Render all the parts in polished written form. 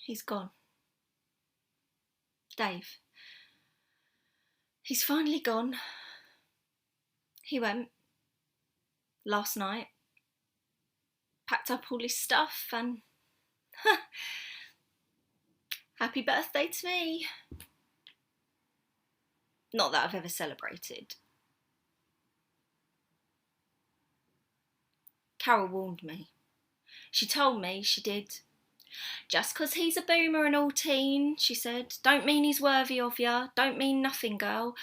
He's gone. Dave. He's finally gone. He went last night, packed up all his stuff and happy birthday to me. Not that I've ever celebrated. Carol warned me. She told me she did. Just 'cause he's a boomer and all teen, she said, don't mean he's worthy of ya. Don't mean nothing, girl.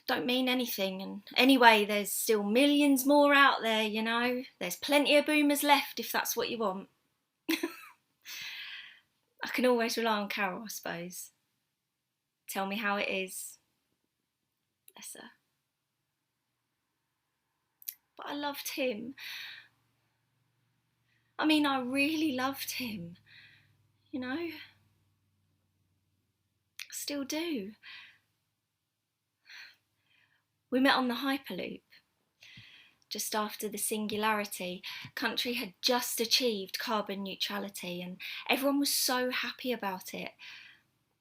Don't mean anything. And anyway, there's still millions more out there, you know. There's plenty of boomers left if that's what you want. I can always rely on Carol, I suppose. Tell me how it is. Bless her. But I loved him. I mean, I really loved him. You know? I still do. We met on the Hyperloop. Just after the singularity, country had just achieved carbon neutrality and everyone was so happy about it.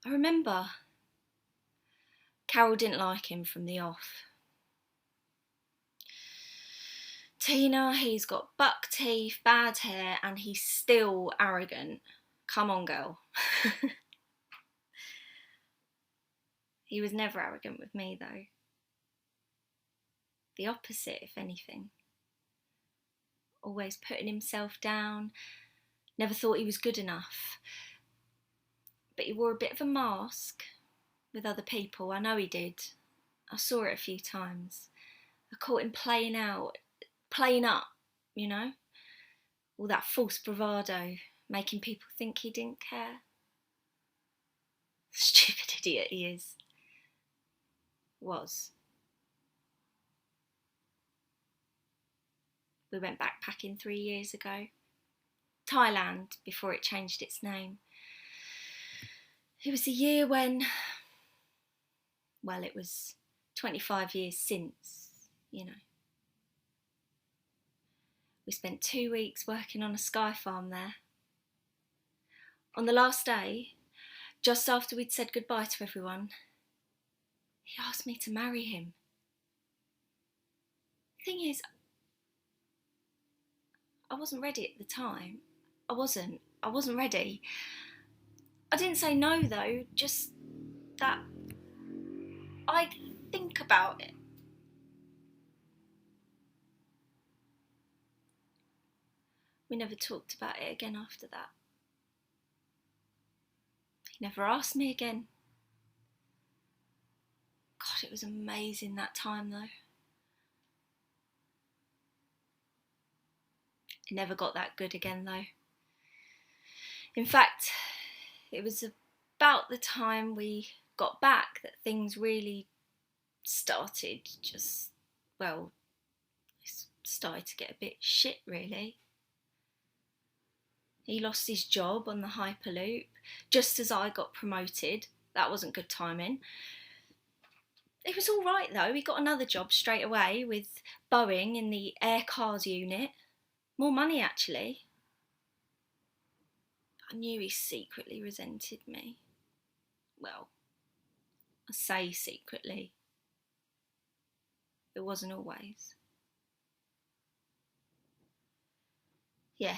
I remember Carol didn't like him from the off. Tina, he's got buck teeth, bad hair, and he's still arrogant. Come on, girl. He was never arrogant with me, though. The opposite, if anything. Always putting himself down, never thought he was good enough. But he wore a bit of a mask with other people, I know he did. I saw it a few times. I caught him playing up, you know? All that false bravado, making people think he didn't care. Stupid idiot he is. Was. We went backpacking 3 years ago. Thailand, before it changed its name. It was a year when, well, it was 25 years since, you know. We spent 2 weeks working on a sky farm there. On the last day, just after we'd said goodbye to everyone, he asked me to marry him. Thing is, I wasn't ready at the time. I wasn't ready. I didn't say no though, just that I'd think about it. We never talked about it again after that. He never asked me again. God, it was amazing that time though. It never got that good again though. In fact, it was about the time we got back that things really started started to get a bit shit really. He lost his job on the Hyperloop just as I got promoted. That wasn't good timing. It was all right though. He got another job straight away with Boeing in the air cars unit. More money actually. I knew he secretly resented me. Well, I say secretly. It wasn't always. Yeah.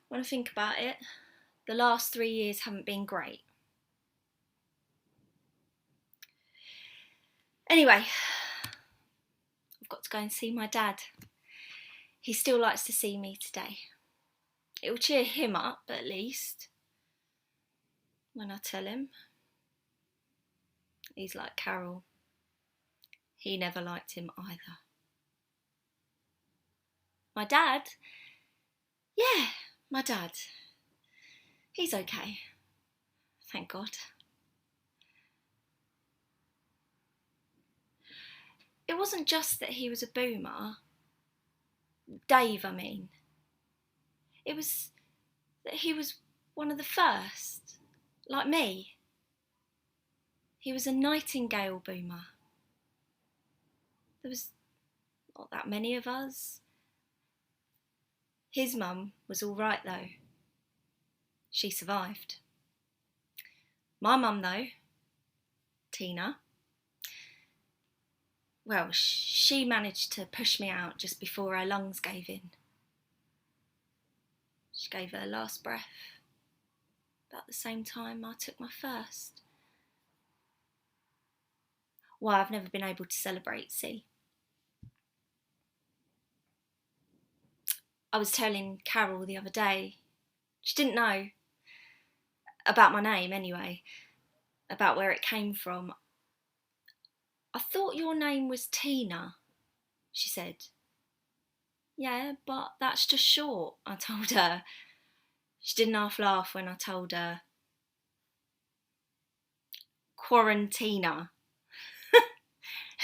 When I think about it, the last 3 years haven't been great. Anyway, I've got to go and see my dad. He still likes to see me today. It will cheer him up, at least, when I tell him. He's like Carol. He never liked him either. My dad? Yeah, my dad. He's okay. Thank God. It wasn't just that he was a boomer. Dave, I mean. It was that he was one of the first, like me. He was a Nightingale boomer. There was not that many of us. His mum was all right though. She survived. My mum, though, Tina, well, she managed to push me out just before her lungs gave in. She gave her last breath about the same time I took my first. Why I've never been able to celebrate, see. I was telling Carol the other day, she didn't know about my name anyway, about where it came from. I thought your name was Tina, she said. Yeah, but that's just short, I told her. She didn't half laugh when I told her. Quarantina.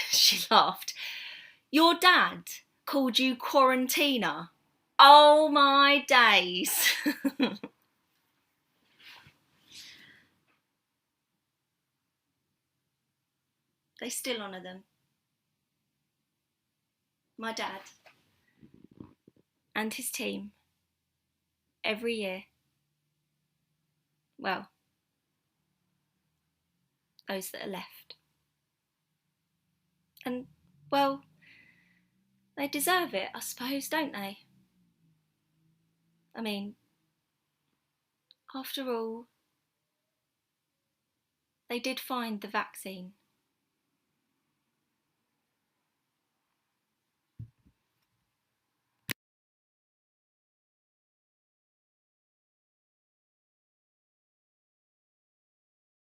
She laughed. Your dad called you Quarantina? Oh my days. They still honour them. My dad and his team every year. Well, those that are left. And, well, they deserve it, I suppose, don't they? I mean, after all, they did find the vaccine.